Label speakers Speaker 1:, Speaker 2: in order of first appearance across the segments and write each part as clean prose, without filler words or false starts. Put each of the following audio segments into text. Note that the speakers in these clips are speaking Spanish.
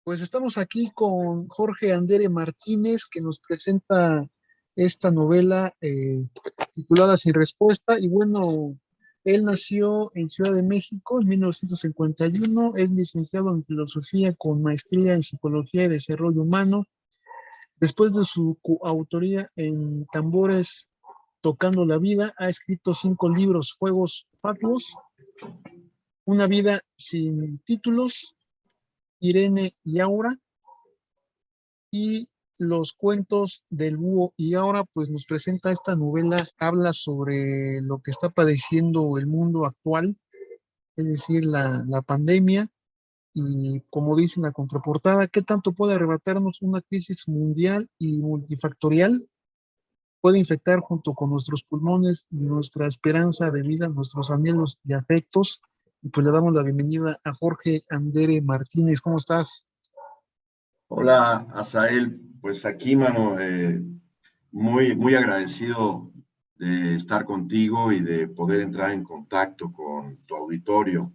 Speaker 1: Pues estamos aquí con Jorge Andere Martínez, que nos presenta esta novela titulada Sin Respuesta. Y bueno, él nació en Ciudad de México en 1951, es licenciado en Filosofía con maestría en Psicología y Desarrollo Humano. Después de su coautoría en Tambores Tocando la Vida, ha escrito 5 libros: Fuegos Fatuos, Una vida sin títulos, Irene y Aura, y Los cuentos del búho. Y ahora pues nos presenta esta novela, habla sobre lo que está padeciendo el mundo actual, es decir, la pandemia, y como dice en la contraportada, ¿qué tanto puede arrebatarnos una crisis mundial y multifactorial? Puede infectar junto con nuestros pulmones y nuestra esperanza de vida, nuestros anhelos y afectos. Y pues le damos la bienvenida a Jorge Andere Martínez. ¿Cómo estás?
Speaker 2: Hola, Asael. Pues aquí, mano, muy agradecido de estar contigo y de poder entrar en contacto con tu auditorio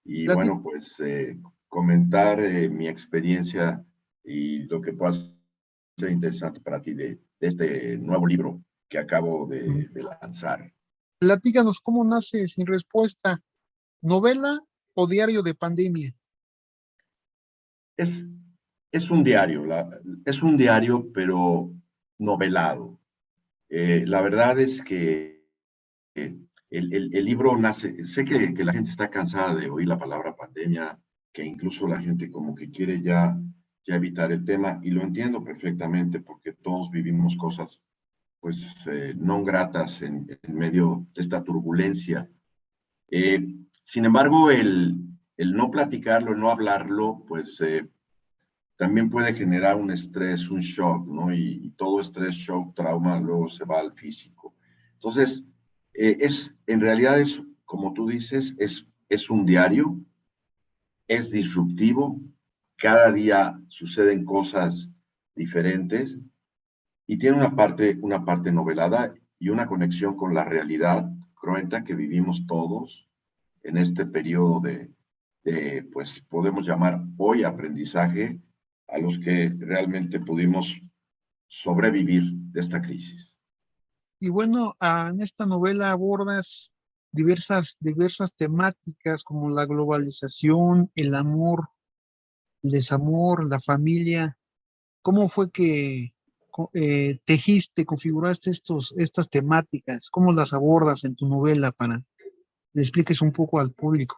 Speaker 2: y
Speaker 1: Plati-
Speaker 2: bueno, pues comentar mi experiencia y lo que pueda ser interesante para ti de este nuevo libro que acabo de lanzar.
Speaker 1: Platícanos cómo nace Sin Respuesta, novela o diario de pandemia.
Speaker 2: Es, es un diario, es un diario, pero novelado. La verdad es que el libro nace, sé que la gente está cansada de oír la palabra pandemia, que incluso la gente como que quiere ya evitar el tema, y lo entiendo perfectamente porque todos vivimos cosas pues no gratas en medio de esta turbulencia. Sin embargo, el no platicarlo, el no hablarlo, pues también puede generar un estrés, un shock, ¿no? Y todo estrés, shock, trauma, luego se va al físico. Entonces, en realidad es, como tú dices, es un diario, es disruptivo, cada día suceden cosas diferentes y tiene una parte novelada y una conexión con la realidad cruenta que vivimos todos en este periodo pues podemos llamar hoy aprendizaje a los que realmente pudimos sobrevivir de esta crisis.
Speaker 1: Y bueno, en esta novela abordas diversas temáticas como la globalización, el amor, el desamor, la familia. ¿Cómo fue que tejiste, configuraste estas temáticas? ¿Cómo las abordas en tu novela para que le expliques un poco al público?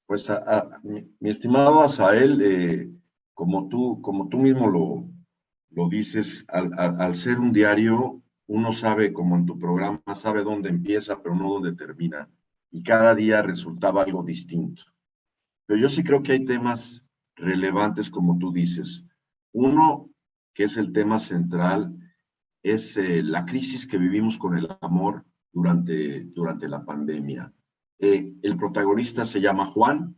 Speaker 2: Pues mi estimado Asael, como tú mismo lo dices, al ser un diario, uno sabe, como en tu programa, sabe dónde empieza, pero no dónde termina. Y cada día resultaba algo distinto. Pero yo sí creo que hay temas relevantes, como tú dices. Uno, que es el tema central, es la crisis que vivimos con el amor durante la pandemia. El protagonista se llama Juan.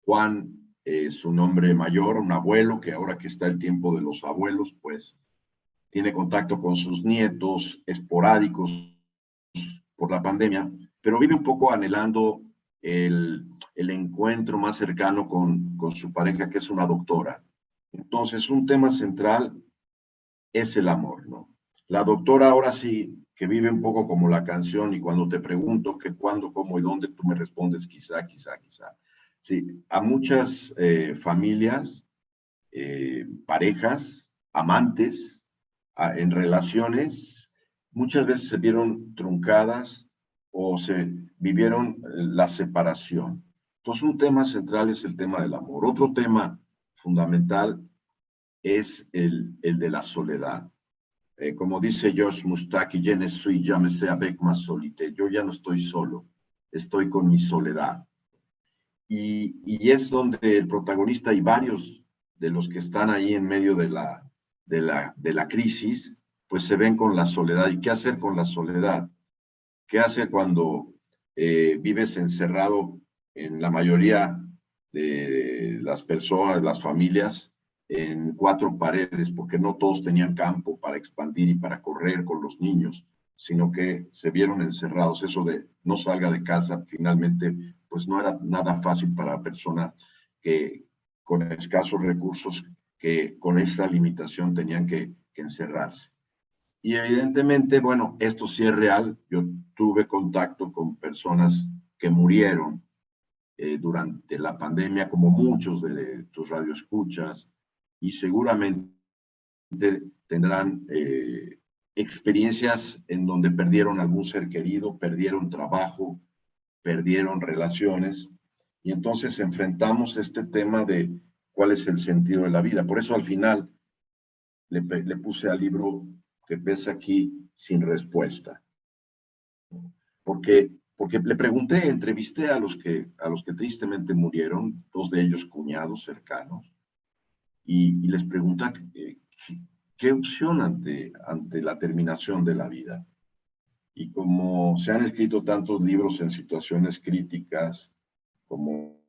Speaker 2: Juan es su nombre mayor, un abuelo, que ahora que está el tiempo de los abuelos, pues tiene contacto con sus nietos esporádicos por la pandemia, pero vive un poco anhelando el encuentro más cercano con su pareja, que es una doctora. Entonces, un tema central es el amor, ¿no? La doctora ahora sí que vive un poco como la canción y cuando te pregunto qué, cuándo, cómo y dónde, tú me respondes quizá, quizá, quizá. Sí, a muchas familias, parejas, amantes, en relaciones, muchas veces se vieron truncadas o se vivieron la separación. Entonces, un tema central es el tema del amor. Otro tema fundamental es el de la soledad. Como dice George Mustaki, je ne suis jamais avec ma solité. Yo ya no estoy solo, estoy con mi soledad. Y es donde el protagonista y varios de los que están ahí en medio de la crisis, pues se ven con la soledad. ¿Y qué hacer con la soledad? ¿Qué hacer cuando vives encerrado en la mayoría de las personas, las familias, en 4 paredes, porque no todos tenían campo para expandir y para correr con los niños, sino que se vieron encerrados? Eso de no salga de casa, finalmente, pues no era nada fácil para la persona que con escasos recursos que con esta limitación tenían que encerrarse. Y evidentemente, bueno, esto sí es real. Yo tuve contacto con personas que murieron durante la pandemia, como muchos de tus radioescuchas, y seguramente tendrán experiencias en donde perdieron algún ser querido, perdieron trabajo, perdieron relaciones, y entonces enfrentamos este tema de cuál es el sentido de la vida. Por eso al final le puse al libro que ves aquí sin respuesta. Porque le pregunté, entrevisté a los que tristemente murieron, dos de ellos cuñados cercanos, y les pregunté qué opción ante la terminación de la vida. Y como se han escrito tantos libros en situaciones críticas, como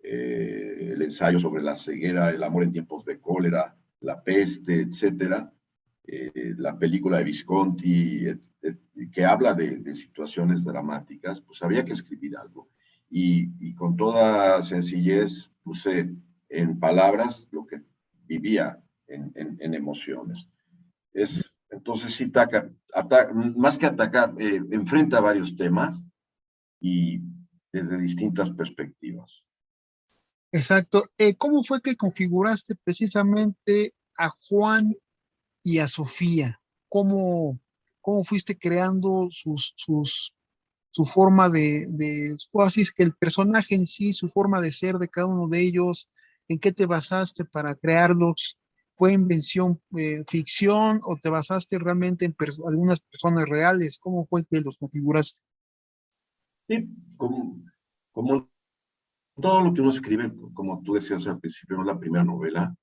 Speaker 2: el ensayo sobre la ceguera, el amor en tiempos de cólera, la peste, etcétera, la película de Visconti, que habla de situaciones dramáticas, pues había que escribir algo. Y con toda sencillez puse en palabras lo que vivía en emociones. Entonces sí, más que atacar, enfrenta varios temas y desde distintas perspectivas.
Speaker 1: Exacto. ¿Cómo fue que configuraste precisamente a Juan y a Sofía? ¿Cómo fuiste creando su forma o así es que el personaje en sí, su forma de ser de cada uno de ellos? ¿En qué te basaste para crearlos? ¿Fue invención, ficción, o te basaste realmente en algunas personas reales? ¿Cómo fue que los configuraste?
Speaker 2: Sí, como todo lo que uno escribe, como tú decías al principio, no es la primera novela,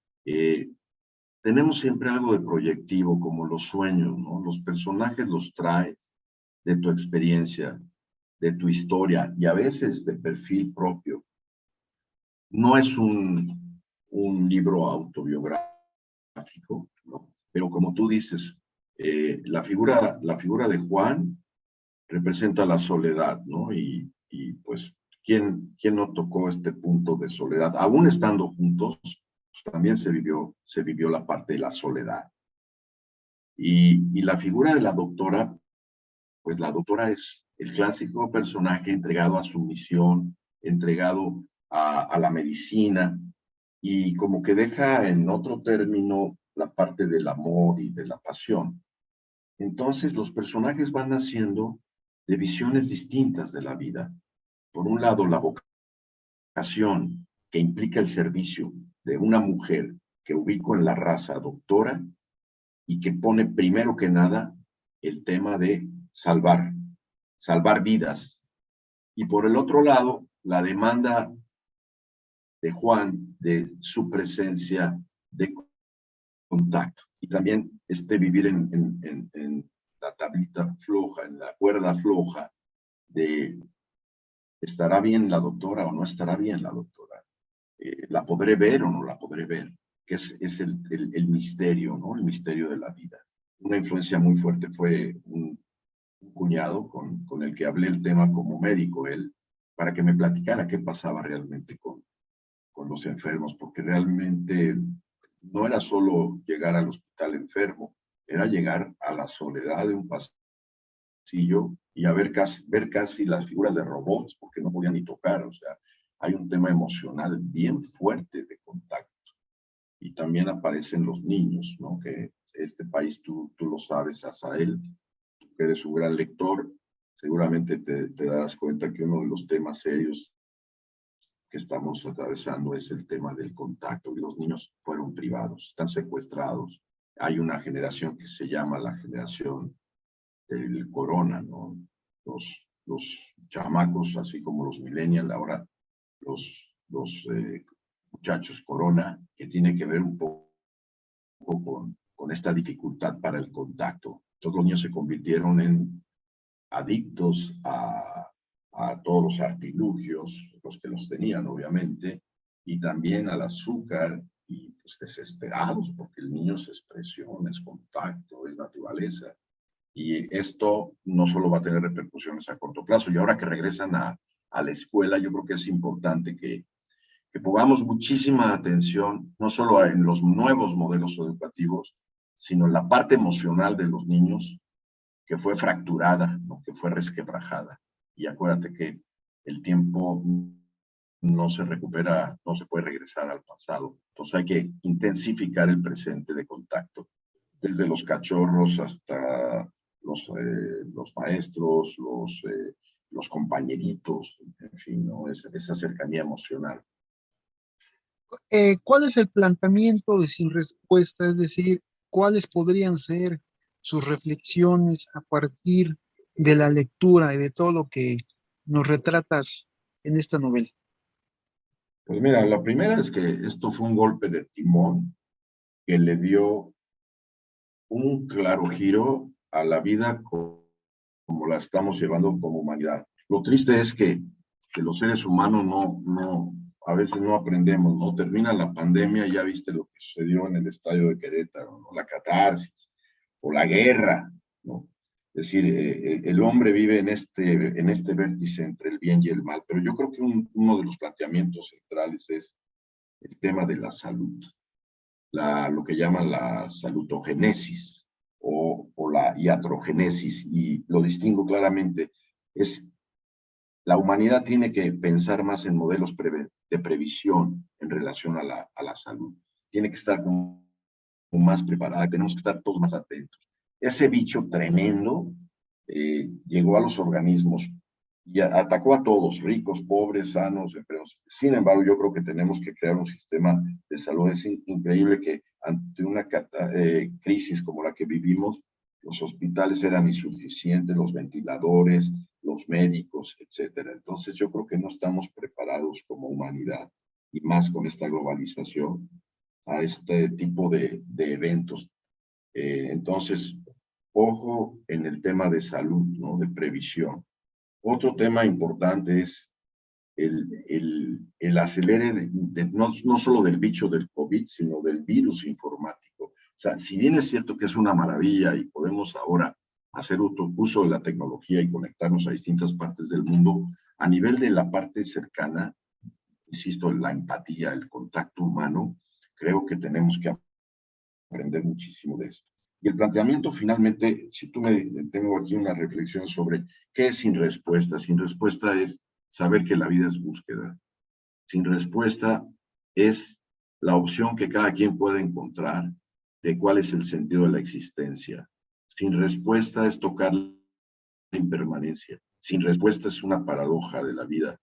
Speaker 2: tenemos siempre algo de proyectivo, como los sueños, ¿no? Los personajes los traes de tu experiencia, de tu historia y a veces de perfil propio. No es un libro autobiográfico, ¿no? Pero como tú dices, la figura de Juan representa la soledad, ¿no? Y pues, ¿quién no tocó este punto de soledad? Aún estando juntos, pues, también se vivió la parte de la soledad. Y la figura de la doctora, pues la doctora es el clásico personaje entregado a su misión, entregado a la medicina, y como que deja en otro término la parte del amor y de la pasión. Entonces los personajes van naciendo de visiones distintas de la vida. Por un lado, la vocación que implica el servicio de una mujer que ubico en la raza doctora y que pone primero que nada el tema de salvar vidas. Y por el otro lado, la demanda de Juan de su presencia de contacto y también vivir en la tablita floja, en la cuerda floja de ¿estará bien la doctora o no estará bien la doctora? ¿La podré ver o no la podré ver? Que es el misterio, ¿no? El misterio de la vida. Una influencia muy fuerte fue un cuñado con el que hablé el tema como médico, él, para que me platicara qué pasaba realmente con los enfermos, porque realmente no era solo llegar al hospital enfermo, era llegar a la soledad de un pasillo y ver casi las figuras de robots, porque no podían ni tocar, o sea, hay un tema emocional bien fuerte de contacto. Y también aparecen los niños, ¿no? Que este país, tú lo sabes, Asael, tú que eres un gran lector, seguramente te das cuenta que uno de los temas serios que estamos atravesando es el tema del contacto. Y los niños fueron privados, están secuestrados. Hay una generación que se llama la generación del corona, ¿no? Los chamacos, así como los millennials, ahora los muchachos corona, que tiene que ver un poco con esta dificultad para el contacto. Todos los niños se convirtieron en adictos a todos los artilugios, los que los tenían, obviamente, y también al azúcar, y pues desesperados, porque el niño es expresión, es contacto, es naturaleza. Y esto no solo va a tener repercusiones a corto plazo, y ahora que regresan a la escuela, yo creo que es importante que que pongamos muchísima atención, no solo en los nuevos modelos educativos, sino en la parte emocional de los niños, que fue fracturada, ¿no? Que fue resquebrajada. Y acuérdate que el tiempo no se recupera, no se puede regresar al pasado. Entonces hay que intensificar el presente de contacto, desde los cachorros hasta los maestros, los compañeritos, en fin, ¿no? Esa cercanía emocional.
Speaker 1: ¿Cuál es el planteamiento de Sin Respuesta? Es decir, ¿cuáles podrían ser sus reflexiones a partir de la lectura y de todo lo que nos retratas en esta novela?
Speaker 2: Pues mira, la primera es que esto fue un golpe de timón que le dio un claro giro a la vida como la estamos llevando como humanidad. Lo triste es que los seres humanos a veces no aprendemos, ¿no? Termina la pandemia, ya viste lo que sucedió en el estadio de Querétaro, ¿no? La catarsis, o la guerra, ¿no? Es decir, el hombre vive en este vértice entre el bien y el mal, pero yo creo que uno de los planteamientos centrales es el tema de la salud, lo que llaman la salutogenesis o la iatrogenesis, y lo distingo claramente, es la humanidad tiene que pensar más en modelos de previsión en relación a la salud. Tiene que estar como más preparada, tenemos que estar todos más atentos. Ese bicho tremendo llegó a los organismos y atacó a todos, ricos, pobres, sanos, enfermos. Sin embargo, yo creo que tenemos que crear un sistema de salud. Es increíble que ante una crisis como la que vivimos, los hospitales eran insuficientes, los ventiladores, los médicos, etcétera. Entonces, yo creo que no estamos preparados como humanidad, y más con esta globalización, a este tipo de eventos. Entonces, ojo en el tema de salud, ¿no? De previsión. Otro tema importante es el acelere no solo del bicho del COVID, sino del virus informático. O sea, si bien es cierto que es una maravilla y podemos ahora hacer uso de la tecnología y conectarnos a distintas partes del mundo, a nivel de la parte cercana, insisto, la empatía, el contacto humano, creo que tenemos que aprender muchísimo de esto. Y el planteamiento finalmente, si tú tengo aquí una reflexión sobre qué es Sin Respuesta. Sin Respuesta es saber que la vida es búsqueda. Sin Respuesta es la opción que cada quien puede encontrar de cuál es el sentido de la existencia. Sin Respuesta es tocar la impermanencia. Sin Respuesta es una paradoja de la vida.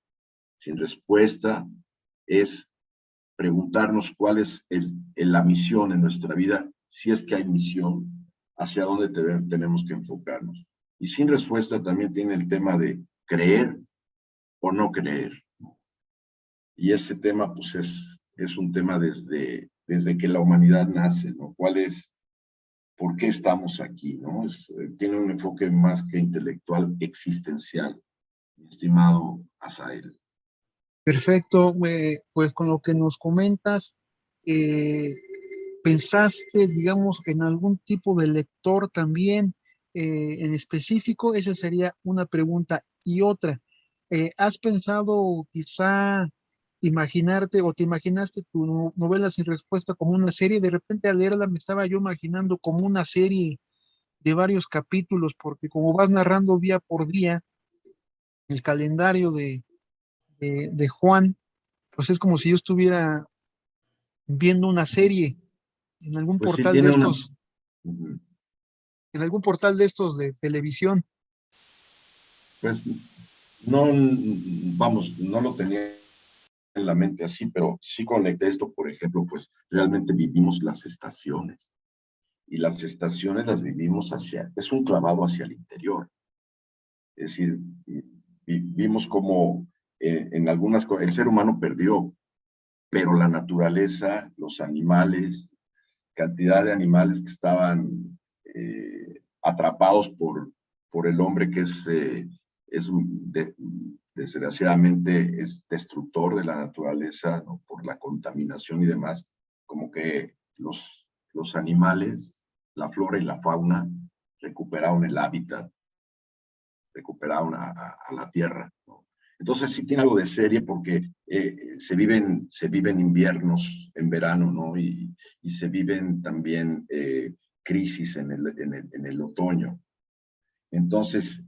Speaker 2: Sin Respuesta es preguntarnos cuál es la misión en nuestra vida, si es que hay misión, hacia dónde tenemos que enfocarnos. Y Sin Respuesta también tiene el tema de creer o no creer. Y ese tema, pues, es un tema desde que la humanidad nace, ¿no? ¿Por qué estamos aquí, no? Tiene un enfoque más que intelectual, existencial, mi estimado Asael.
Speaker 1: Perfecto, pues con lo que nos comentas, eh, ¿pensaste, digamos, en algún tipo de lector también en específico? Esa sería una pregunta. Y otra, ¿has pensado quizá imaginarte o te imaginaste tu novela Sin Respuesta como una serie? De repente al leerla me estaba yo imaginando como una serie de varios capítulos, porque como vas narrando día por día el calendario de Juan, pues es como si yo estuviera viendo una serie en algún
Speaker 2: Pues sí,
Speaker 1: portal de
Speaker 2: tiene una...
Speaker 1: estos, en algún portal de estos de televisión.
Speaker 2: Pues no, vamos, no lo tenía en la mente así, pero sí conecté esto, por ejemplo, pues realmente vivimos las estaciones, y las estaciones las vivimos es un clavado hacia el interior. Es decir, vimos como en algunas cosas el ser humano perdió, pero la naturaleza, los animales, cantidad de animales que estaban atrapados por el hombre, que desgraciadamente es destructor de la naturaleza, ¿no? Por la contaminación y demás, como que los animales, la flora y la fauna recuperaron el hábitat, recuperaron a la tierra, ¿no? Entonces sí tiene algo de serie porque se viven inviernos en verano, ¿no? Y se viven también crisis en el otoño. Entonces,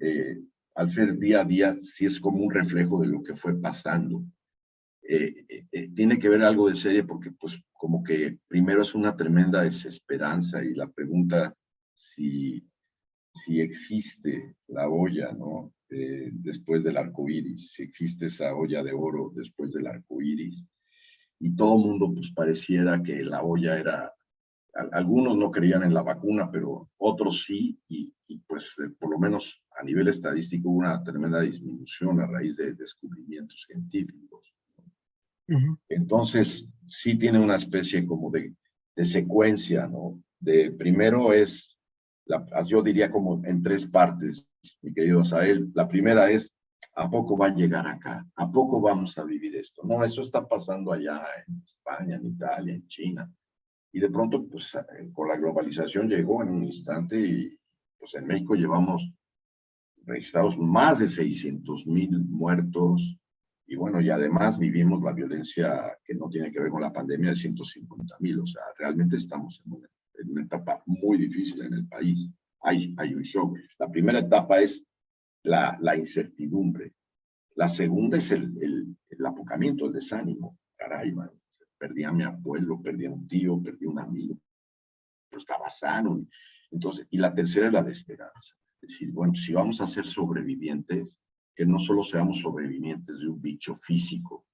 Speaker 2: al ser día a día, sí es como un reflejo de lo que fue pasando. Tiene que ver algo de serie porque, pues, como que primero es una tremenda desesperanza y la pregunta si existe la olla, ¿no? Después del arco iris, si existe esa olla de oro después del arco iris. Y todo el mundo, pues, pareciera que la olla era, algunos no creían en la vacuna, pero otros sí, y pues, por lo menos a nivel estadístico, hubo una tremenda disminución a raíz de descubrimientos científicos.
Speaker 1: Ujú.
Speaker 2: Entonces, sí tiene una especie como de secuencia, ¿no? De primero es, yo diría como en tres partes, mi querido Asael. La primera es, ¿a poco va a llegar acá? ¿A poco vamos a vivir esto? No, eso está pasando allá en España, en Italia, en China. Y de pronto, pues, con la globalización llegó en un instante y, pues, en México llevamos registrados más de 600,000 muertos, y bueno, y además vivimos la violencia que no tiene que ver con la pandemia de 150,000, o sea, realmente estamos en una etapa muy difícil en el país. Hay un shock. La primera etapa es la incertidumbre. La segunda es el apocamiento, el desánimo. Caray, man, perdí a mi abuelo, perdí a un tío, perdí a un amigo, pero estaba sano. Entonces, y la tercera es la desesperanza. Es decir, bueno, si vamos a ser sobrevivientes, que no solo seamos sobrevivientes de un bicho físico,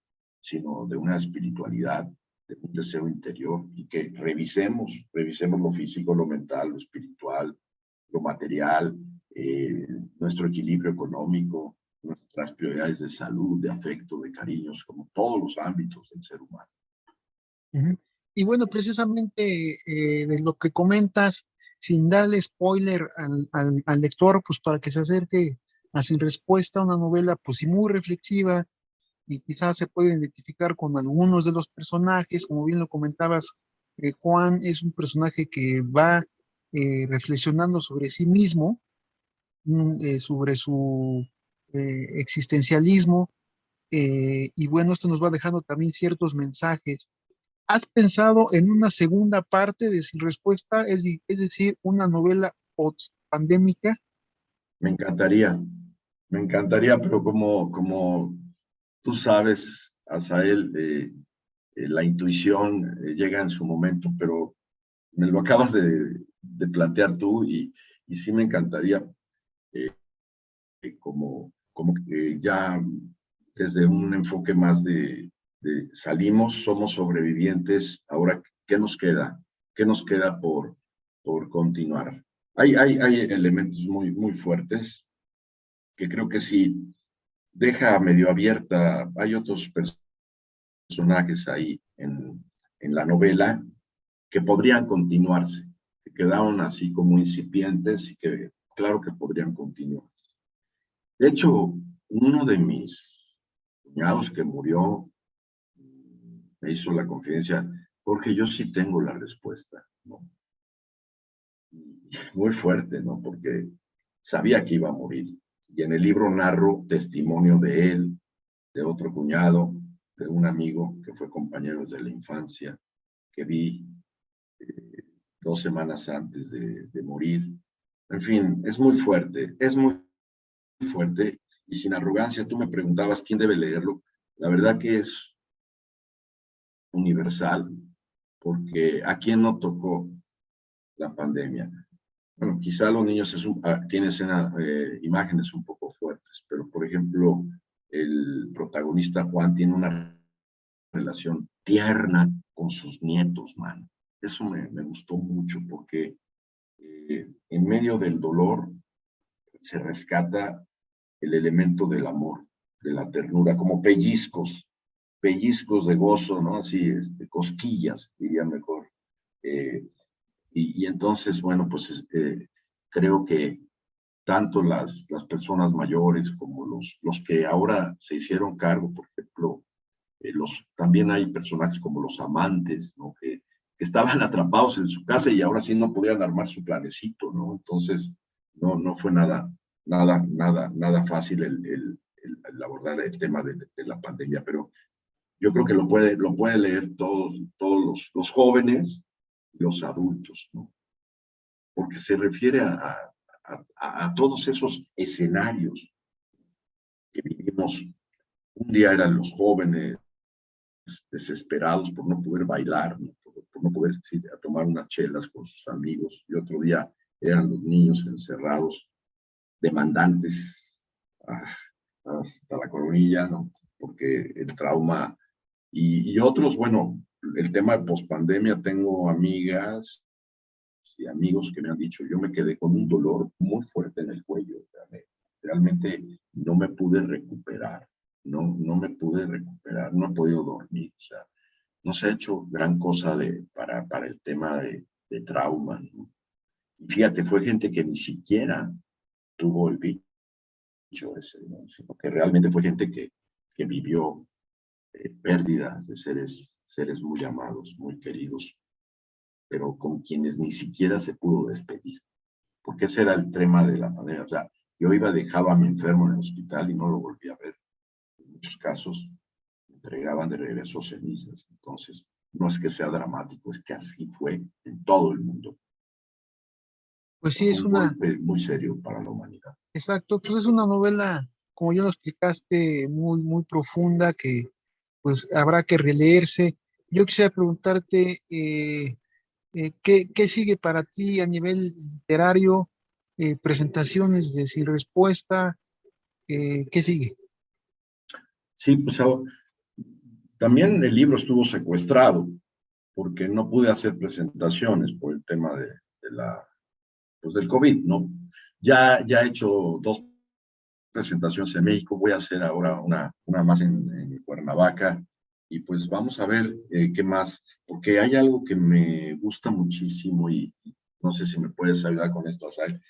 Speaker 2: sino de una espiritualidad, de un deseo interior, y que revisemos lo físico, lo mental, lo espiritual, lo material, nuestro equilibrio económico, nuestras prioridades de salud, de afecto, de cariños, como todos los ámbitos del ser humano.
Speaker 1: Ujú. Y bueno, precisamente de lo que comentas, sin darle spoiler al lector, pues para que se acerque a Sin Respuesta, una novela pues sí muy reflexiva y quizás se puede identificar con algunos de los personajes, como bien lo comentabas, Juan es un personaje que va reflexionando sobre sí mismo, sobre su existencialismo, y bueno, esto nos va dejando también ciertos mensajes. ¿Has pensado en una segunda parte de Sin Respuesta, es decir, una novela post-pandémica?
Speaker 2: Me encantaría, pero como tú sabes, Asael, la intuición llega en su momento, pero me lo acabas de plantear tú y sí me encantaría, eh, como que ya desde un enfoque más de salimos, somos sobrevivientes, ahora, ¿qué nos queda? ¿Qué nos queda por continuar? Hay elementos muy fuertes que creo que sí deja medio abierta. Hay otros personajes ahí en la novela que podrían continuarse, que quedaron así como incipientes y que claro que podrían continuar. De hecho, uno de mis cuñados que murió me hizo la confidencia: Jorge, yo sí tengo la respuesta, ¿no? Muy fuerte, ¿no? Porque sabía que iba a morir. Y en el libro narro testimonio de él, de otro cuñado, de un amigo que fue compañero de la infancia, que vi 2 semanas antes de morir. En fin, es muy fuerte. Y sin arrogancia, tú me preguntabas quién debe leerlo. La verdad que es universal, porque a quién no tocó la pandemia. Bueno, quizá los niños tienen imágenes un poco fuertes, pero por ejemplo, el protagonista Juan tiene una relación tierna con sus nietos, man. Eso me gustó mucho porque en medio del dolor se rescata el elemento del amor, de la ternura, como pellizcos de gozo, ¿no? Así, cosquillas, diría mejor. Eh, y entonces, bueno, pues creo que tanto las personas mayores como los que ahora se hicieron cargo, por ejemplo, también hay personajes como los amantes, ¿no? Que estaban atrapados en su casa y ahora sí no podían armar su planecito, ¿no? Entonces, no fue nada fácil el abordar el tema de la pandemia, pero yo creo que lo puede leer todos los jóvenes y los adultos, ¿no? Porque se refiere a todos esos escenarios que vivimos. Un día eran los jóvenes desesperados por no poder bailar, ¿no? Por no poder ir a tomar unas chelas con sus amigos, y otro día eran los niños encerrados, demandantes hasta la coronilla, ¿no? Porque el trauma, y otros, bueno, el tema de pospandemia, tengo amigas y amigos que me han dicho, yo me quedé con un dolor muy fuerte en el cuello, realmente no me pude recuperar, no me pude recuperar, no he podido dormir, o sea, no se ha hecho gran cosa para el tema de trauma, ¿no? Y fíjate, fue gente que ni siquiera tuvo el bicho ese, ¿no? Sino que realmente fue gente que vivió pérdidas de seres muy amados, muy queridos, pero con quienes ni siquiera se pudo despedir, porque ese era el tema de la pandemia. O sea, yo dejaba a mi enfermo en el hospital y no lo volví a ver. En muchos casos me entregaban de regreso cenizas. Entonces, no es que sea dramático, es que así fue en todo el mundo.
Speaker 1: Pues sí, es
Speaker 2: Un
Speaker 1: una,
Speaker 2: golpe muy serio para la humanidad.
Speaker 1: exacto, pues es una novela, como ya lo explicaste, muy, muy profunda, que pues habrá que releerse. Yo quisiera preguntarte, ¿qué sigue para ti a nivel literario? Presentaciones de Sin Respuesta, ¿qué sigue?
Speaker 2: Sí, pues también el libro estuvo secuestrado porque no pude hacer presentaciones por el tema pues del COVID, ¿no? Ya he hecho 2 presentaciones en México, voy a hacer ahora una más en Cuernavaca, y pues vamos a ver qué más, porque hay algo que me gusta muchísimo y no sé si me puedes ayudar con esto, Asai.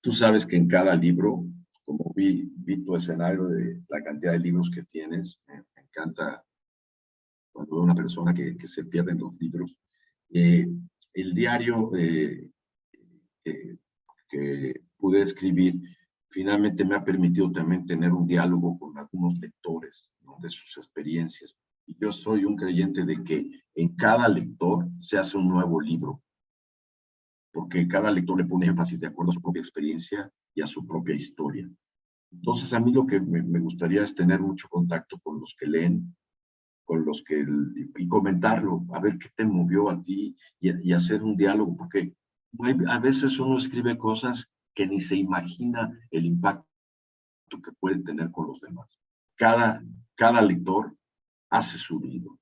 Speaker 2: Tú sabes que en cada libro, como vi tu escenario de la cantidad de libros que tienes, me encanta cuando veo una persona que se pierde en los libros. Eh, el diario que, que pude escribir finalmente me ha permitido también tener un diálogo con algunos lectores, ¿no? De sus experiencias. Y yo soy un creyente de que en cada lector se hace un nuevo libro, porque cada lector le pone énfasis de acuerdo a su propia experiencia y a su propia historia. Entonces, a mí lo que me gustaría es tener mucho contacto con los que leen, con los que, y comentarlo, a ver qué te movió a ti, y hacer un diálogo, porque a veces uno escribe cosas que ni se imagina el impacto que puede tener con los demás. Cada lector hace su libro,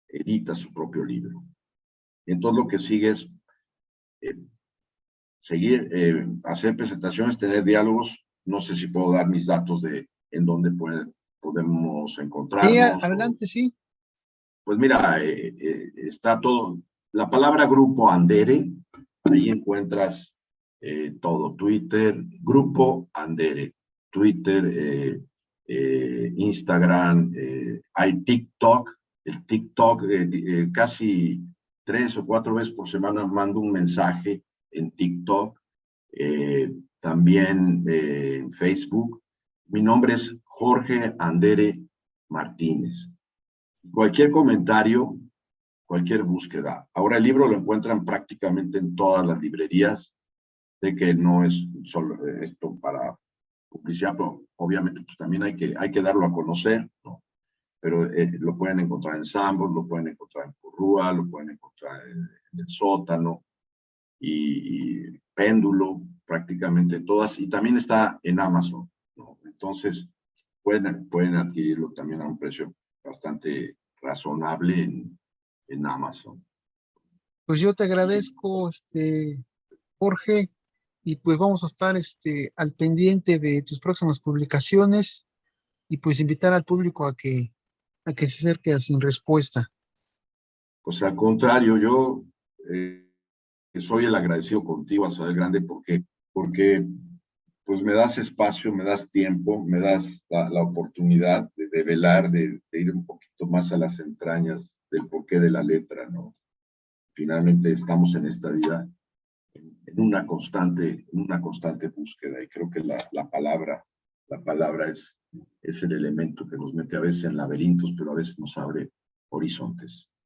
Speaker 2: edita su propio libro. Entonces lo que sigue es eh, seguir, hacer presentaciones, tener diálogos. No sé si puedo dar mis datos de en dónde podemos
Speaker 1: Sí,
Speaker 2: encontrarnos.
Speaker 1: adelante, sí.
Speaker 2: Pues mira, está todo. La palabra Grupo Andere, ahí encuentras todo. Twitter, Grupo Andere. Twitter, Instagram, hay TikTok. El TikTok, casi 3 o 4 veces por semana mando un mensaje en TikTok. También en Facebook. Mi nombre es Jorge Andere Martínez. Cualquier comentario, cualquier búsqueda. Ahora el libro lo encuentran prácticamente en todas las librerías. Sé que no es solo esto para publicidad, pero obviamente pues también hay que darlo a conocer, ¿no? Pero lo pueden encontrar en Sambor, lo pueden encontrar en Porrúa, lo pueden encontrar en el Sótano y Péndulo, prácticamente todas, y también está en Amazon, ¿no? Entonces pueden adquirirlo también a un precio bastante razonable en Amazon.
Speaker 1: Pues yo te agradezco, Jorge, y pues vamos a estar al pendiente de tus próximas publicaciones y pues invitar al público a que se acerque a Sin Respuesta.
Speaker 2: Pues al contrario, yo soy el agradecido contigo, Asael Grande, porque pues me das espacio, me das tiempo, me das la oportunidad de velar, de ir un poquito más a las entrañas del porqué de la letra, ¿no? Finalmente estamos en esta vida en una constante búsqueda, y creo que la palabra es el elemento que nos mete a veces en laberintos, pero a veces nos abre horizontes.